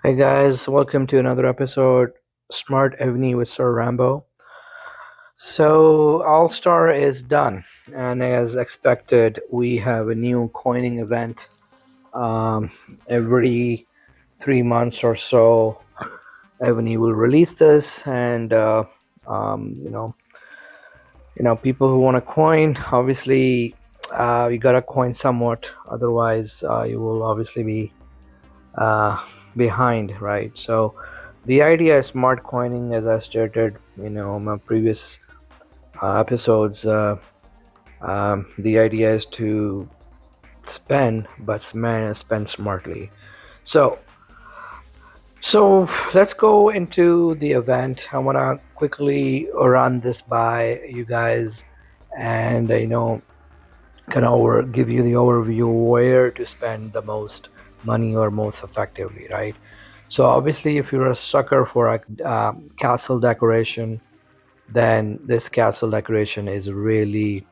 Hey guys, welcome to another episode Smart Evony with Sir Rambo. So, All Star is done, and as expected, we have a new coining event um, every 3 months or so. Evony will release this, and um, you know, people who want to coin, obviously, you gotta coin somewhat, otherwise, you will obviously be uh, behind, right? So the idea is smart coining, as I stated, in my previous episodes. The idea is to spend, but spend smartly. So, so let's go into the event. I want to quickly run this by you guys, and kind of give you the overview where to spend the most money or most effectively, right? So obviously, if you're a sucker for a castle decoration, then this castle decoration is really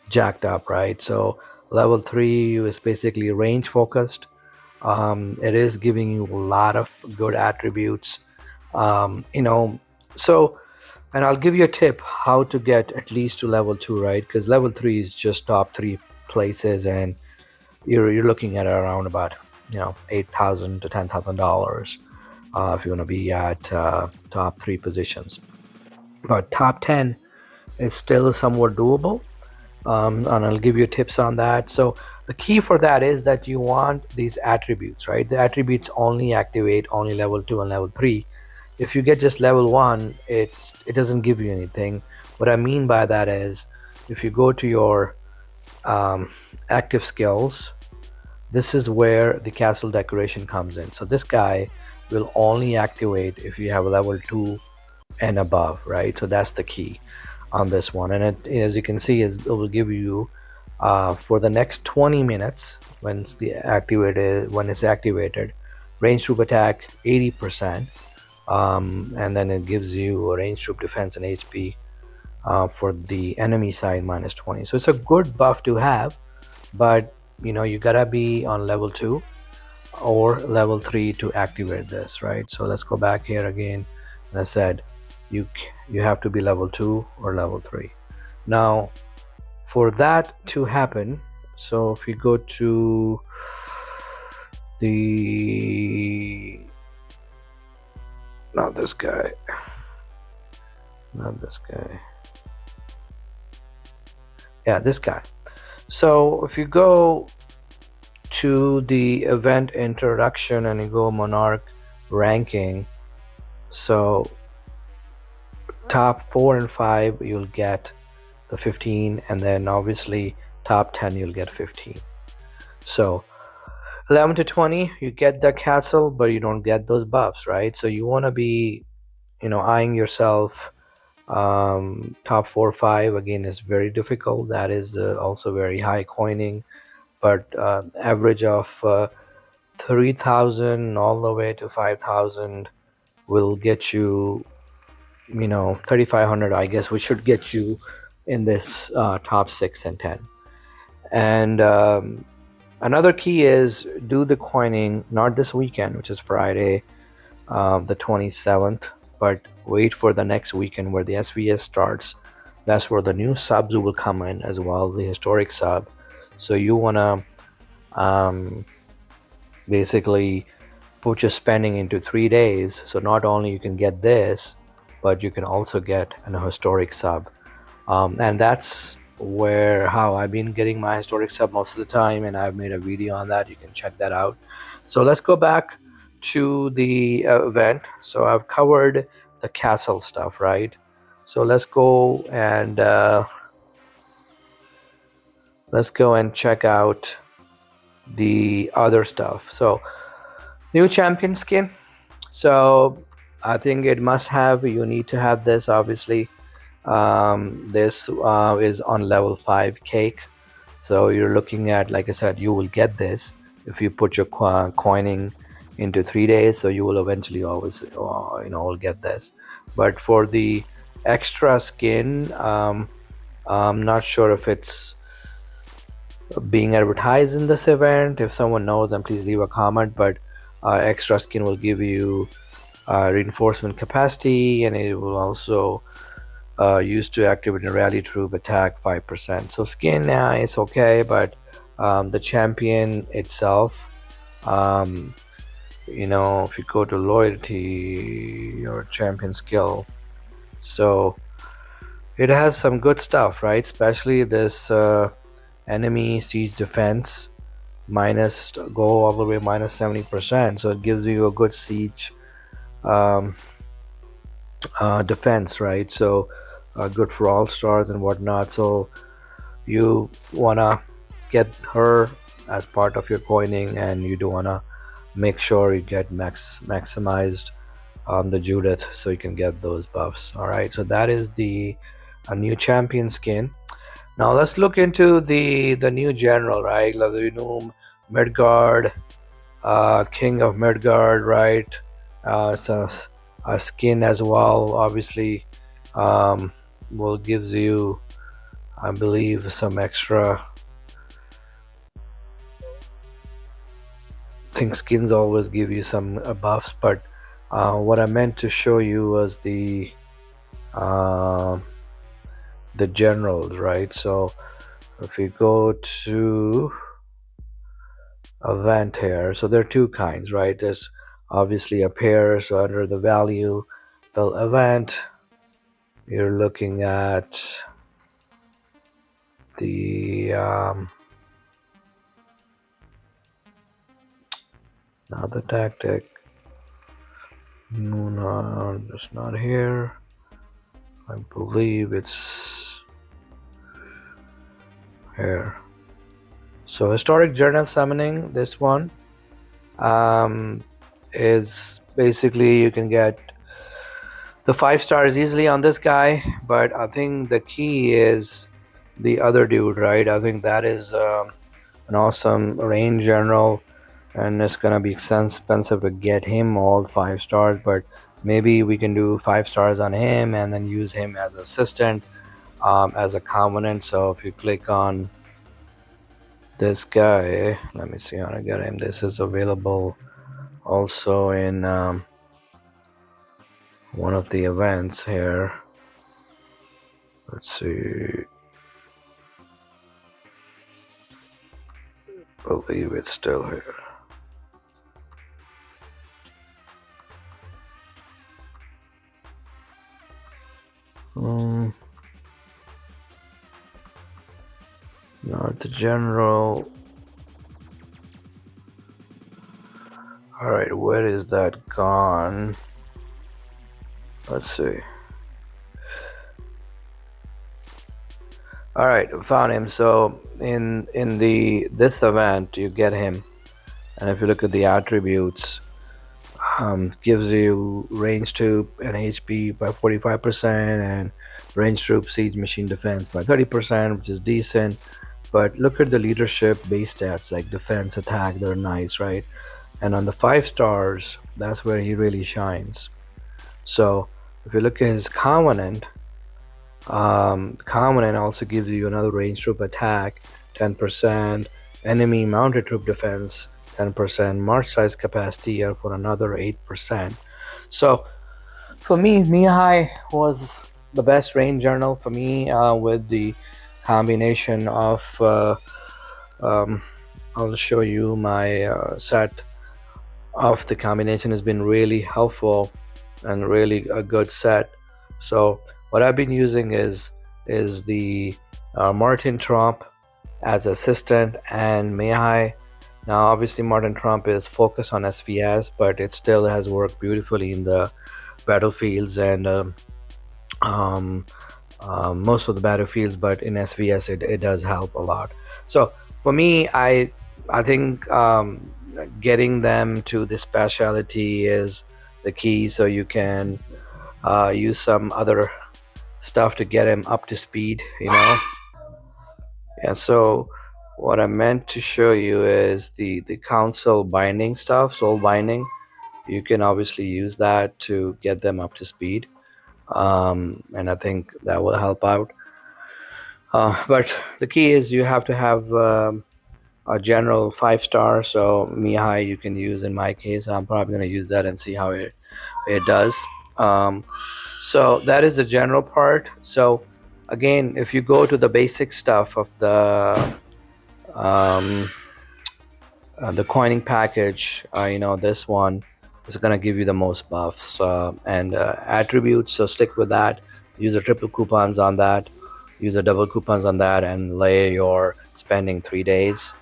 jacked up, right? So level 3 is basically range focused. It is giving you a lot of good attributes. Um, you know, so and I'll give you a tip how to get at least to level 2, right? Because level 3 is just top 3 places, and you're looking at around about $8,000 to $10,000 if you want to be at top 3 positions. But top 10 is still somewhat doable, and I'll give you tips on that. So the key for that is that you want these attributes, right? The attributes only activate only level 2 and level 3. If you get just level 1, it doesn't give you anything. What I mean by that is, if you go to your um, active skills, this is where the castle decoration comes in. So this guy will only activate if you have a level 2 and above, right? So that's the key on this one. And it, as you can see, it will give you for the next 20 minutes when it's activated, range troop attack 80%, and then it gives you a range troop defense and HP for the enemy side minus 20. So it's a good buff to have, but you gotta be on level 2 or level 3 to activate this, right? So let's go back here again. And I said you have to be level 2 or level 3. Now for that to happen, so if we go to the not this guy not this guy yeah, this guy. So if you go to the event introduction and you go monarch ranking, so top 4 and 5 you'll get the 15, and then obviously top 10 you'll get 15. So 11 to 20 you get the castle, but you don't get those buffs, right? So you want to be eyeing yourself. Top 4 or 5 again is very difficult. That is also very high coining, but average of 3,000 all the way to 5,000 will get you 3,500, I guess, which should get you in this top 6 and 10. And another key is do the coining not this weekend, which is Friday, the 27th, but wait for the next weekend where the SVS starts. That's where the new subs will come in as well, the historic sub. So you want to basically put your spending into 3 days. So not only you can get this, but you can also get an historic sub. And that's how I've been getting my historic sub most of the time, and I've made a video on that. You can check that out. So let's go back to the event. So I've covered the castle stuff, right? So let's go and check out the other stuff. So new champion skin. So I think it must have, you need to have this, obviously. This is on level 5 cake. So you're looking at, like I said, you will get this if you put your coining into 3 days. So you will eventually always will get this. But for the extra skin, I'm not sure if it's being advertised in this event. If someone knows, then please leave a comment. But extra skin will give you reinforcement capacity, and it will also used to activate a rally troop attack 5%. So skin, it's okay, but the champion itself, um, if you go to loyalty or champion skill, so it has some good stuff, right? Especially this enemy siege defense minus, go all the way minus 70%. So it gives you a good siege um, defense, right? So good for all stars and whatnot. So you wanna get her as part of your coining, and you do wanna make sure you get maximized on the Judith so you can get those buffs. All right, so that is the a new champion skin. Now let's look into the new general, right? Like the new Midgard, King of Midgard, right? It's a skin as well. Obviously, will gives you, I believe, some extra. I think skins always give you some buffs, but what I meant to show you was uh, the generals, right? So if you go to event here, so there are two kinds, right? There's obviously a pair, so under the value build event, you're looking at the not the tactic. No, it's not here. I believe it's here. So historic journal summoning, this one is basically you can get the 5 stars easily on this guy, but I think the key is the other dude, right? I think that is an awesome range general, and it's gonna be expensive to get him all 5 stars, but maybe we can do 5 stars on him and then use him as assistant, as a covenant. So if you click on this guy, let me see how to get him. This is available also in one of the events here. Let's see, I believe it's still here. Not the general. All right, where is that gone? Let's see. All right, found him. So in this event, you get him, and if you look at the attributes, gives you range troop and HP by 45%, and range troop siege machine defense by 30%, which is decent. But look at the leadership base stats like defense, attack, they're nice, right? And on the 5 stars, that's where he really shines. So if you look at his covenant, covenant also gives you another range troop attack 10%, enemy mounted troop defense 10%, march size capacity for another 8%. So for me, Mihai was the best range journal for me, with the combination of I'll show you my set of the combination has been really helpful and really a good set. So what I've been using is the Martin Trump as assistant and Mihai. Now obviously Martin Trump is focused on SVS, but it still has worked beautifully in the battlefields and most of the battlefields, but in SVS it does help a lot. So for me, I think getting them to the specialty is the key, so you can use some other stuff to get him up to speed, Yeah, so what I meant to show you is the council binding stuff, soul binding. You can obviously use that to get them up to speed, and I think that will help out. But the key is you have to have a general 5-star. So Mihai you can use in my case. I'm probably going to use that and see how it does. um, so that is the general part. So again, if you go to the basic stuff of um, the coining package, this one is going to give you the most buffs and attributes. So stick with that. Use the triple coupons on that. Use the double coupons on that, and lay your spending 3 days.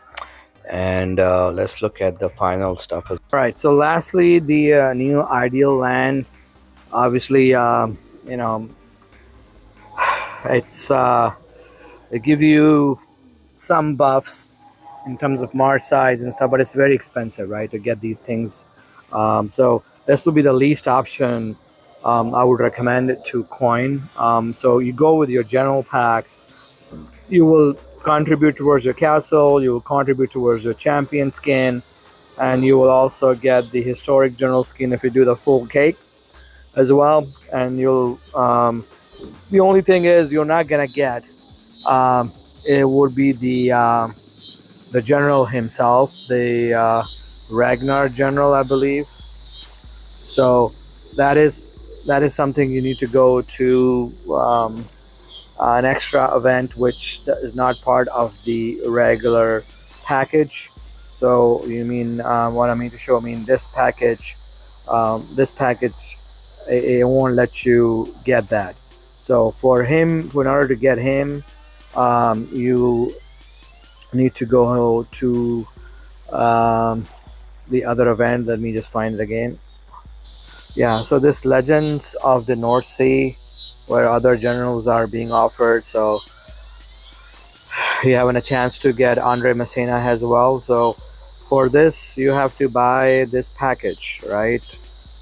And let's look at the final stuff. All right. So lastly, the new ideal land. Obviously, you know, it's it gives you some buffs in terms of Mars size and stuff, but it's very expensive, right, to get these things. So this will be the least option I would recommend it to coin. So you go with your general packs. You will contribute towards your castle. You will contribute towards your champion skin, and you will also get the historic general skin if you do the full cake as well. And you'll the only thing is you're not gonna get it would be the general himself, the Ragnar general, I believe. So that is something you need to go to an extra event, which is not part of the regular package. So you mean what I mean to show? I mean this package, it won't let you get that. So for him, in order to get him, you need to go to um, the other event. Let me just find it again. Yeah, so this Legends of the North Sea, where other generals are being offered. So you having a chance to get Andre Messina as well. So for this, you have to buy this package, right?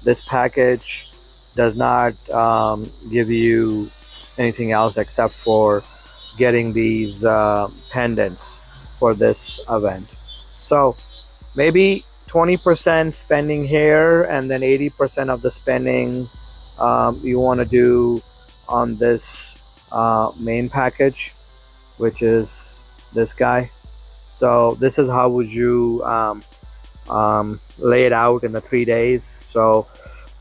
This package does not give you anything else except for getting these pendants for this event. So maybe 20% spending here, and then 80% of the spending you want to do on this main package, which is this guy. So this is how would you lay it out in the 3 days. So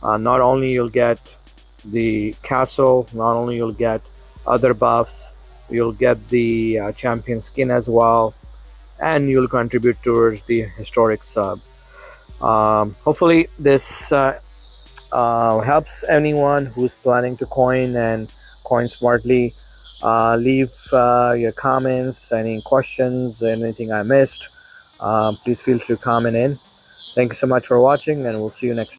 not only you'll get the castle, not only you'll get other buffs, you'll get the champion skin as well, and you'll contribute towards the historic sub. Hopefully this helps anyone who's planning to coin and coin smartly. Leave your comments, any questions, anything I missed. Please feel free to comment in. Thank you so much for watching, and we'll see you next time.